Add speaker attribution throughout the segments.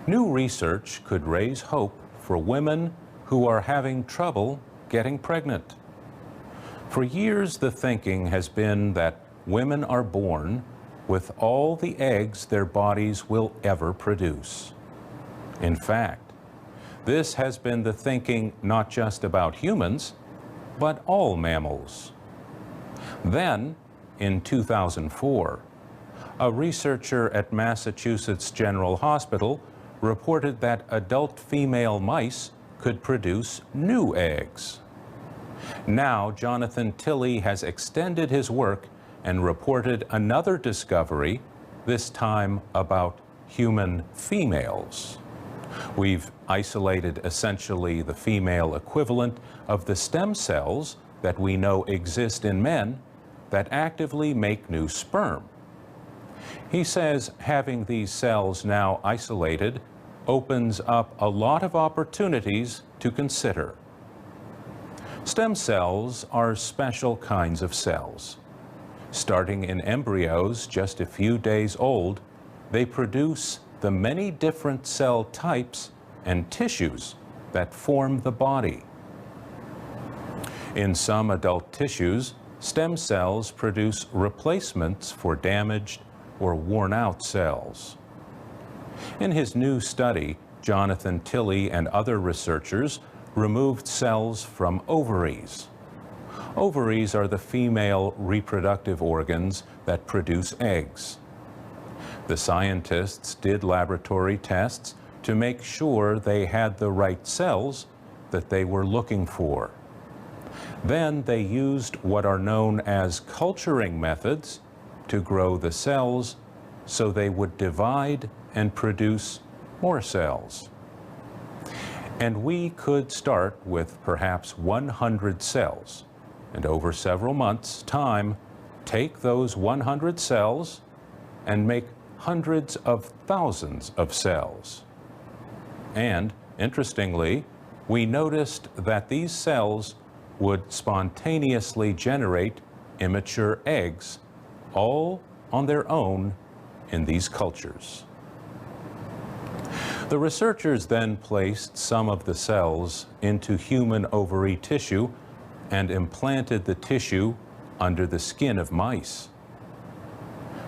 Speaker 1: New research could raise hope for women who are having trouble getting pregnant. For years, the thinking has been that women are born with all the eggs their bodies will ever produce. In fact, this has been the thinking not just about humans, but all mammals. Then, in 2004, a researcher at Massachusetts General Hospital reported that adult female mice could produce new eggs. Now, Jonathan Tilley has extended his work and reported another discovery, this time about human females. We've isolated essentially the female equivalent of the stem cells that we know exist in men that actively make new sperm. He says having these cells now isolated opens up a lot of opportunities to consider. Stem cells are special kinds of cells. Starting in embryos just a few days old, they produce the many different cell types and tissues that form the body. In some adult tissues, stem cells produce replacements for damaged or worn-out cells. In his new study, Jonathan Tilley and other researchers removed cells from ovaries. Ovaries are the female reproductive organs that produce eggs. The scientists did laboratory tests to make sure they had the right cells that they were looking for. Then they used what are known as culturing methods to grow the cells so they would divide and produce more cells. And we could start with perhaps 100 cells, and over several months' time, take those 100 cells and make hundreds of thousands of cells. And, interestingly, we noticed that these cells would spontaneously generate immature eggs, all on their own in these cultures. The researchers then placed some of the cells into human ovary tissue and implanted the tissue under the skin of mice.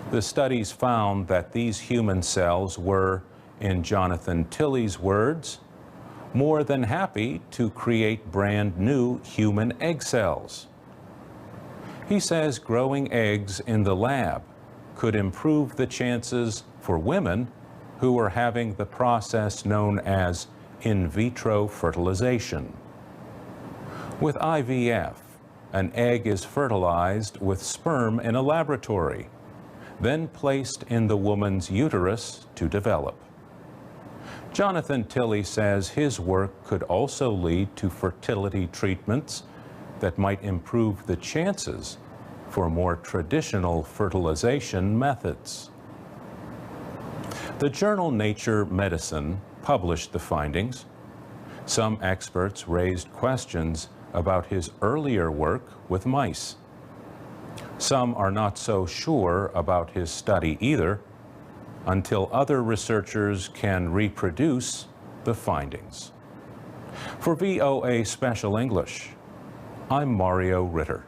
Speaker 1: The studies found that these human cells were, in Jonathan Tilley's words, more than happy to create brand new human egg cells. He says growing eggs in the lab could improve the chances for women who are having the process known as in vitro fertilization. With IVF, an egg is fertilized with sperm in a laboratory, then placed in the woman's uterus to develop. Jonathan Tilley says his work could also lead to fertility treatments that might improve the chances for more traditional fertilization methods. The journal Nature Medicine published the findings. Some experts raised questions about his earlier work with mice. Some are not so sure about his study either, until other researchers can reproduce the findings. For VOA Special English, I'm Mario Ritter.